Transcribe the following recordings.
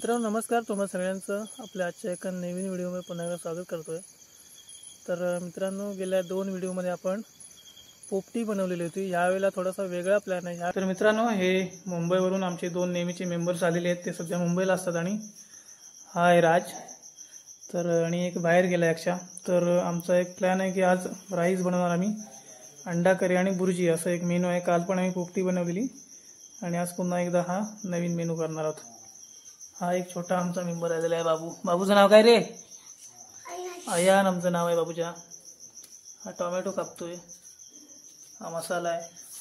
मित्रांनो नमस्कार, तुम्हा सगळ्यांचं आपल्या आजच्या एका नवीन व्हिडिओमध्ये पुन्हा एकदा स्वागत करतोय। तर मित्रांनो, गेल्या 2 व्हिडिओमध्ये आपण पोपटी बनवलेली होती। यावेळेला थोडासा वेगळा प्लॅन आहे। तर मित्रांनो, हे मुंबईवरून आमचे 2 नेहमीचे मेंबर्स आलेले आहेत। ते सध्या मुंबईला असतात आणि हा आहे राज, तर आणि एक बाहेर गेला अक्षा। तर आमचा एक प्लॅन आहे की आज राईस बनवणार आम्ही, अंडा करी आणि बुर्जी असं एक मेनू आहे। काल पण आम्ही पोपटी बनवलेली आणि आज पुन्हा एकदा हा नवीन मेनू करणार आहोत। हा एक छोटा आमचा मेंबर आलेला आहे, बाबू। बाबूचं नाव काय रे? अयान आमचं नाव आहे बाबूच्या। हा टोमॅटो कापतोय, हा मसाला आहे,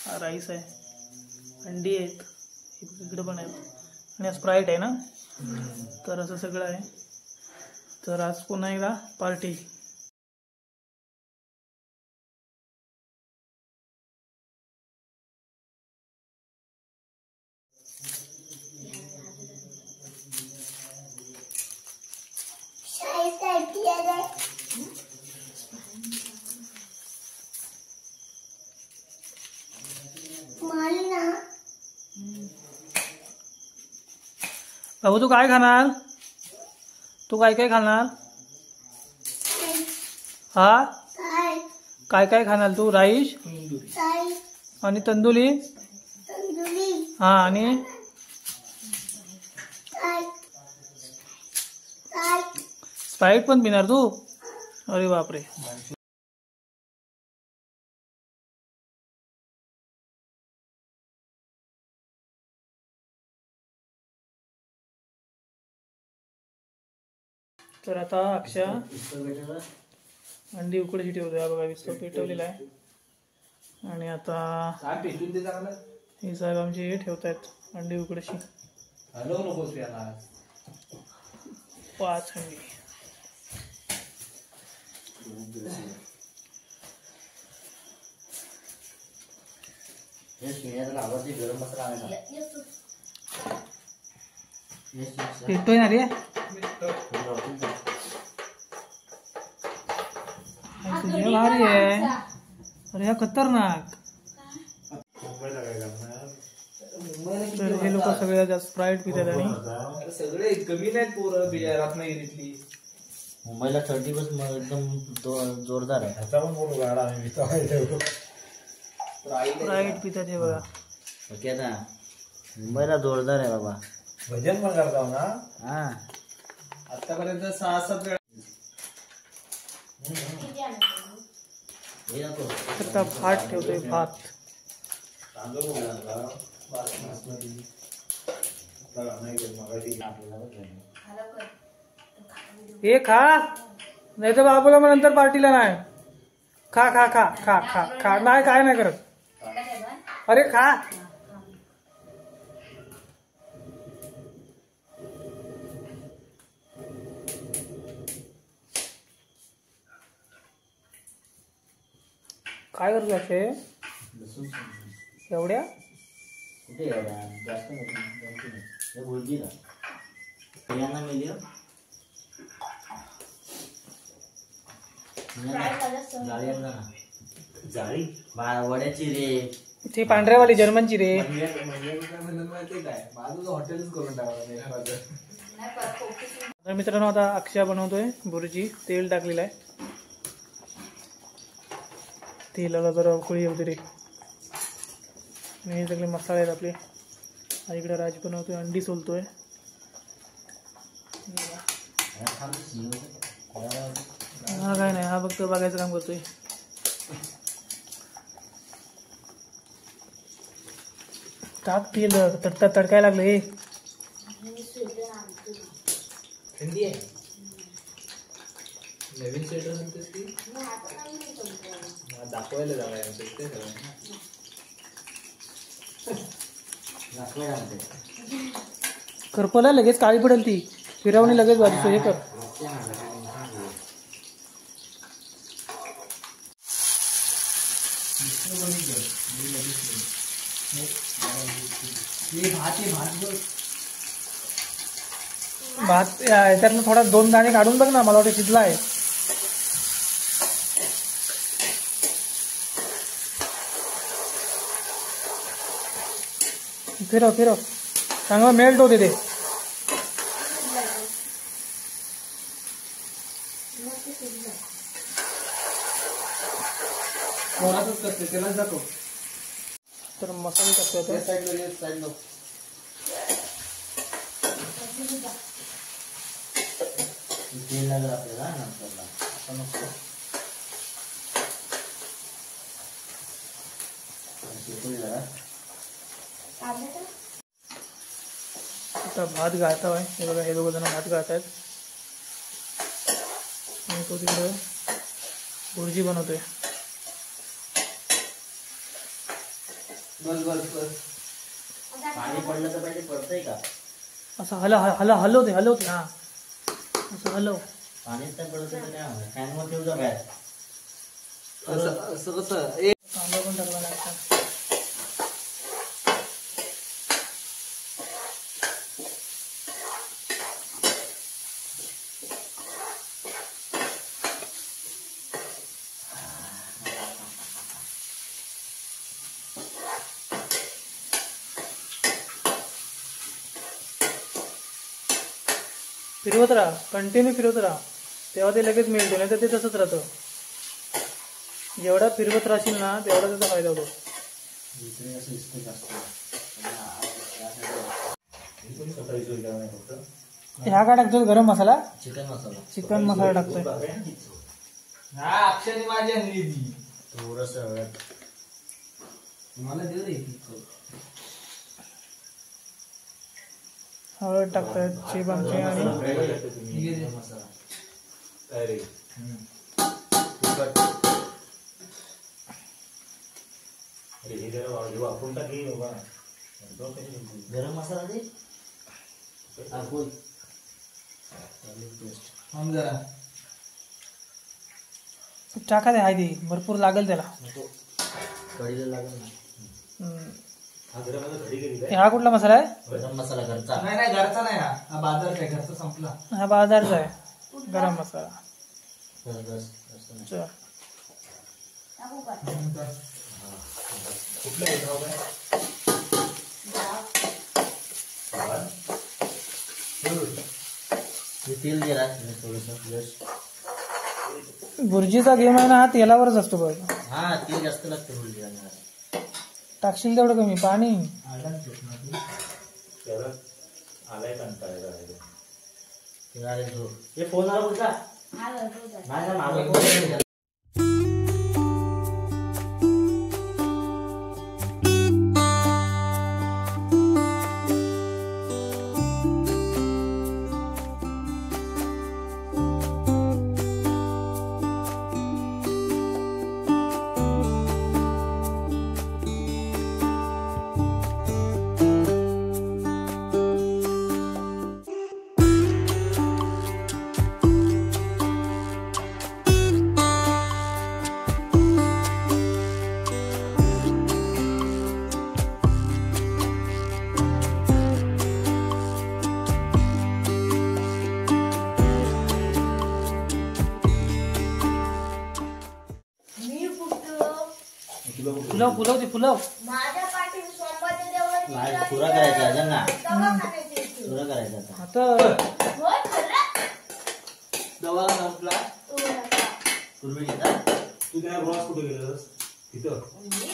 हा राईस आहे, अंडी आहेत, इकडे पण आहेत आणि स्प्राईट आहे ना। तर असं सगळं आहे। तर आज पुन्हा एकदा पार्टी। बाबू तू काय खाणार? तू काय काय खाणार? हा काय काय खाणार तू? राईस आणि तंदुरी। हा आणि स्प्राईट पण पिणार तू? अरे बापरे। तर आता अक्षा अंडी उकडीची ठेवतोय, बघा विस्तव पेटवलेला आहे। आणि आता हे साहेब आमचे ठेवतायत अंडी उकडीची। 5 अंडी। पेटतोय ना रे? भारी आहे। अरे हा खतरनाक। तर हे लोक सगळे जास्त स्प्राईट पितात आणि सगळे कमी नाहीत पोरं रत्नागिरीतली। मुंबईला 30 बस एकदम जोरदार आहे। स्प्राईट पितात हे बघा। ओके ना, मुंबईला जोरदार आहे बाबा। भजन पण करता ना? हा, आतापर्यंत 6-7 वेळा। आता भात ठेवतोय, भात। हे खा, नाही तर बाबूला मग नंतर पार्टीला नाही। खा खा खा खा खा खा, नाही काय नाही करत। अरे खा। काय करतो असे एवढ्या? कुठे एवढ्या जास्त नाही, भुर्जी का प्रियांना मिली जाळी वड्याची रे, ती पांढऱ्यावाली जर्मनची रे। हॉटेलच करून टाका। तर मित्रांनो, आता अक्षय बनवतोय बुर्जी। तेल टाकलेलं आहे, तेलाला जरा उकळी येऊ दे रे। आणि हे सगळे मसाले आहेत आपले। इकडे राज बनवतोय, अंडी सोलतोय। हा काय नाही, हा फक्त बघायचं काम करतोय। टाक तेल, तडकाय लागलं हे। थंडी आहे, नवीन स्वेटर म्हणतेस की? दाखवायला जावं करपला लगेच काळी पडेल ती, फिरवणी लगेच बाजूचं हे कर। भात याच्यातनं थोडा 2 दाणे काढून बघ ना, मला वाटतं शिजला आहे। फिरव फिरव, चांगलं मेल्ट होते ते। कोणाचंच करते त्यालाच जातो तर मसाले टाकतो आता. साईडला तेल लागेल आपल्याला नंतरला. आता नको. शिकून जरा. आता भात गाळता आहे. हे बघा, हे दोघं जण भात गाळत आहेत आणि तो तिकडे भुर्जी बनवतोय. बस पाणी पडलं तर पाहिजे, पडतंय का? असं हलवते हा, असं हलव. पाणीच नाही पडत तर काय होणार? फॅनवर ठेव जा बाहेर. असं कसं कांदा पण टाकला लागता. फिरवत राहा, कंटिन्यू फिरवत राहा, तेव्हा ते लगेच मिळतो. नाही तर ते तसंच राहतं. जेवढा फिरवत राहशील ना तेवढा त्याचा फायदा होतो. इकडे असं दिसतं जास्त. ह्या काय टाकतोय? गरम मसाला, चिकन मसाला. चिकन मसाला टाकतोय. हा अक्षरही माझी आणली ती. थोडस हळद. मला देऊ दे. हळद टाकतायत चेप आमचे आणि मसाला. गरम मसाला दे. बोल. थांब जरा. टाका ते, हाय ते भरपूर लागेल त्याला. नको. कढीला लागेल ना. हा कुठला मसाला आहे? गरम मसाला घरचा. नाही घरचा नाही, हा बाजारचा आहे. घरचा संपला. हा बाजारचा आहे गरम मसाला. चल. तेल दे थोडस. भुर्जीचा गेम आहे ना हा तेलावरच असतो बघ. हा तेल जास्त लागतं भुर्जीला. टाकशील तेवढं कमी पाणी. हे फोन आला कुठला? नाही माझा फोन. फुलव फुलव ते फुलव. माझ्या पाठी सोमवारी देवळाची नाही चुरा करायचा आहे ना. चुरा करायचा आता. आता होय खरं? दवा संपला. पूर्वी घेता. तू त्या प्रवास कुठे गेलेलास? तिथं मी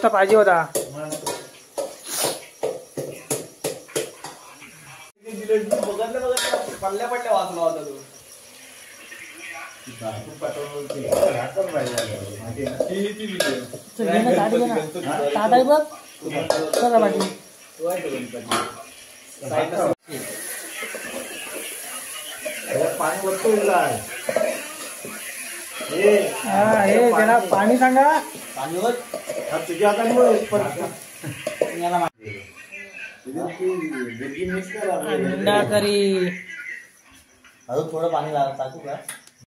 असा पाहिजे होता. पडल्या वाचला होता तो. पाणी वरतो आहे. हे त्याला पाणी सांगा. पाणीवर तुझ्या हाताने अंडा करी अजून थोडं पाणी टाकू का?